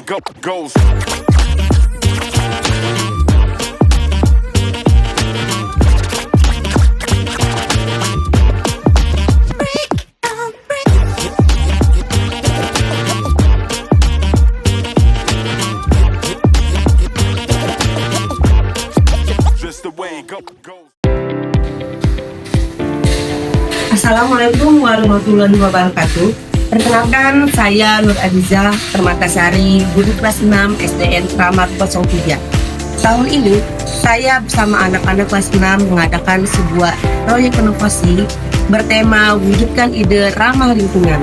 goes. Just the way it goes. Assalamualaikum warahmatullahi wabarakatuh. Perkenalkan, saya Nur Adiza Permatasari, guru kelas 6 SDN Kramat 03. Tahun ini, saya bersama anak-anak kelas 6 mengadakan sebuah proyek inovasi bertema wujudkan ide ramah lingkungan.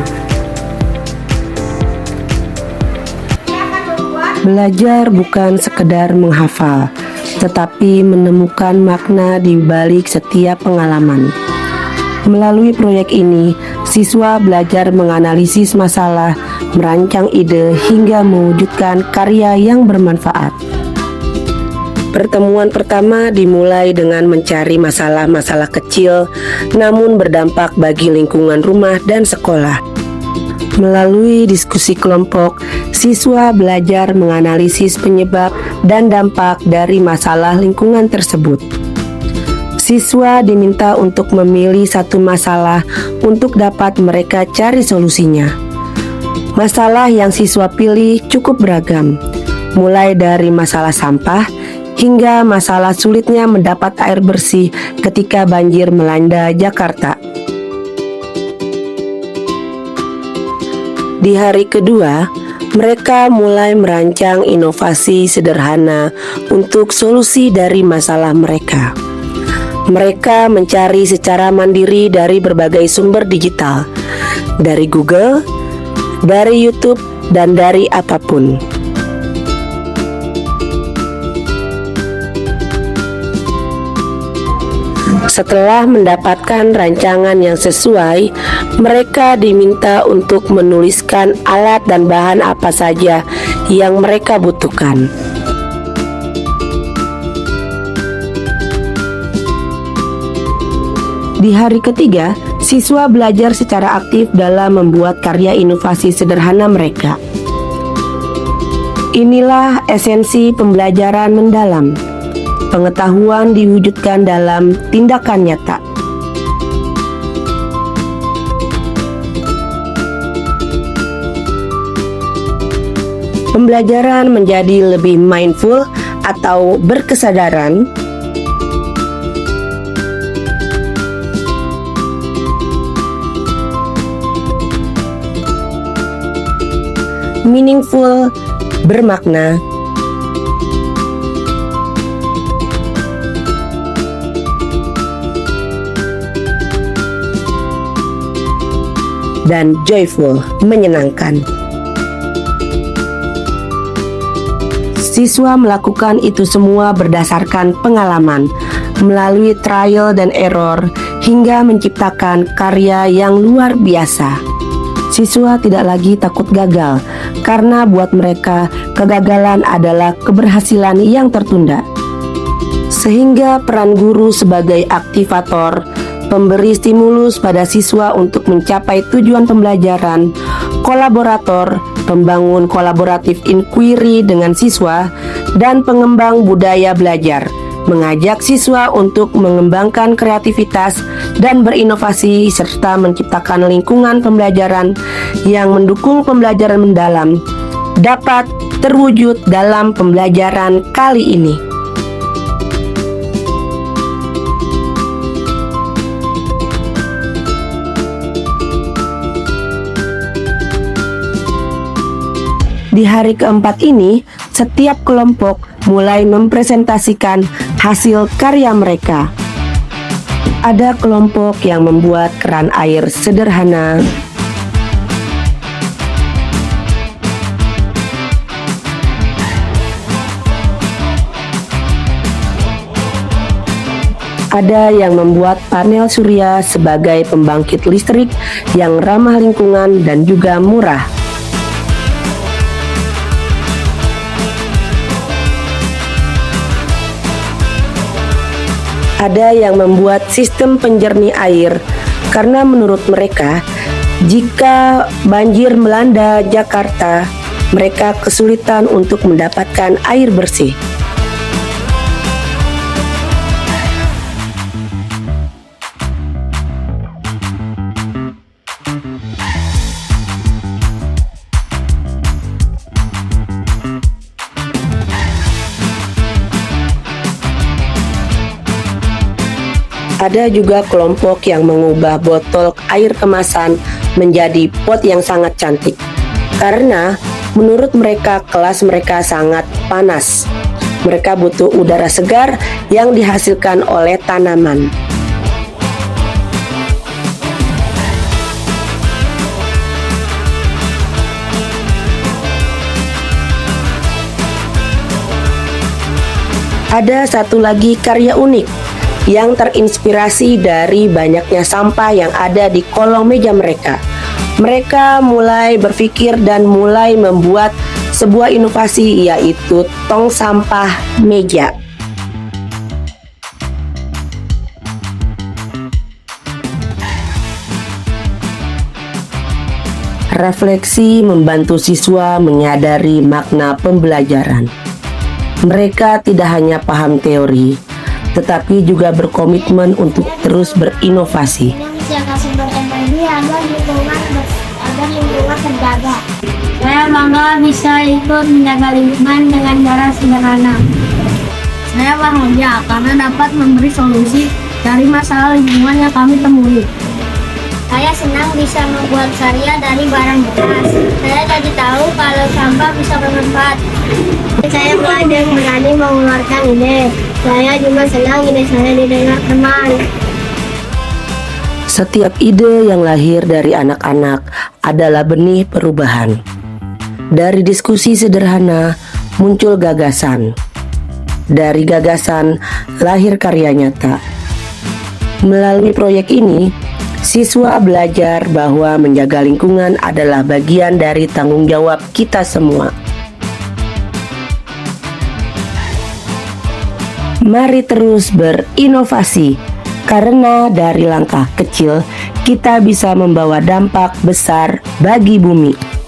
Belajar bukan sekedar menghafal, tetapi menemukan makna di balik setiap pengalaman. Melalui proyek ini, siswa belajar menganalisis masalah, merancang ide, hingga mewujudkan karya yang bermanfaat. Pertemuan pertama dimulai dengan mencari masalah-masalah kecil, namun berdampak bagi lingkungan rumah dan sekolah. Melalui diskusi kelompok, siswa belajar menganalisis penyebab dan dampak dari masalah lingkungan tersebut. Siswa diminta untuk memilih satu masalah untuk dapat mereka cari solusinya. Masalah yang siswa pilih cukup beragam, mulai dari masalah sampah hingga masalah sulitnya mendapat air bersih ketika banjir melanda Jakarta. Di hari kedua, mereka mulai merancang inovasi sederhana untuk solusi dari masalah mereka. Mereka mencari secara mandiri dari berbagai sumber digital, dari Google, dari YouTube, dan dari apapun. Setelah mendapatkan rancangan yang sesuai, mereka diminta untuk menuliskan alat dan bahan apa saja yang mereka butuhkan. Di hari ketiga, siswa belajar secara aktif dalam membuat karya inovasi sederhana mereka. Inilah esensi pembelajaran mendalam. Pengetahuan diwujudkan dalam tindakan nyata. Pembelajaran menjadi lebih mindful atau berkesadaran. Meaningful, bermakna, dan joyful, menyenangkan. Siswa melakukan itu semua berdasarkan pengalaman, melalui trial dan error, hingga menciptakan karya yang luar biasa. Siswa tidak lagi takut gagal, karena buat mereka kegagalan adalah keberhasilan yang tertunda. Sehingga peran guru sebagai aktivator, pemberi stimulus pada siswa untuk mencapai tujuan pembelajaran, kolaborator, pembangun kolaboratif inquiry dengan siswa, dan pengembang budaya belajar, mengajak siswa untuk mengembangkan kreativitas dan berinovasi serta menciptakan lingkungan pembelajaran yang mendukung pembelajaran mendalam dapat terwujud dalam pembelajaran kali ini. Di hari keempat ini, setiap kelompok mulai mempresentasikan hasil karya mereka. Ada kelompok yang membuat keran air sederhana, ada yang membuat panel surya sebagai pembangkit listrik yang ramah lingkungan dan juga murah. Ada yang membuat sistem penjernih air karena menurut mereka, jika banjir melanda Jakarta, mereka kesulitan untuk mendapatkan air bersih. Ada juga kelompok yang mengubah botol air kemasan menjadi pot yang sangat cantik. Karena menurut mereka kelas mereka sangat panas. Mereka butuh udara segar yang dihasilkan oleh tanaman. Ada satu lagi karya unik yang terinspirasi dari banyaknya sampah yang ada di kolong meja mereka. Mereka mulai berpikir dan mulai membuat sebuah inovasi, yaitu tong sampah meja. Refleksi membantu siswa menyadari makna pembelajaran. Mereka tidak hanya paham teori, tetapi juga berkomitmen untuk terus berinovasi. Menjaga sumber energi agar lingkungan terjaga. Saya bangga bisa ikut menjaga lingkungan dengan cara sederhana. Saya bahagia karena dapat memberi solusi dari masalah lingkungan yang kami temui. Saya senang bisa membuat karya dari barang bekas. Saya jadi tahu kalau sampah bisa bermanfaat. Saya belajar berani mengeluarkan ide. Saya juga senang ide saya didengar teman. Setiap ide yang lahir dari anak-anak adalah benih perubahan. Dari diskusi sederhana muncul gagasan. Dari gagasan lahir karya nyata. Melalui proyek ini, siswa belajar bahwa menjaga lingkungan adalah bagian dari tanggung jawab kita semua. Mari terus berinovasi, karena dari langkah kecil kita bisa membawa dampak besar bagi bumi.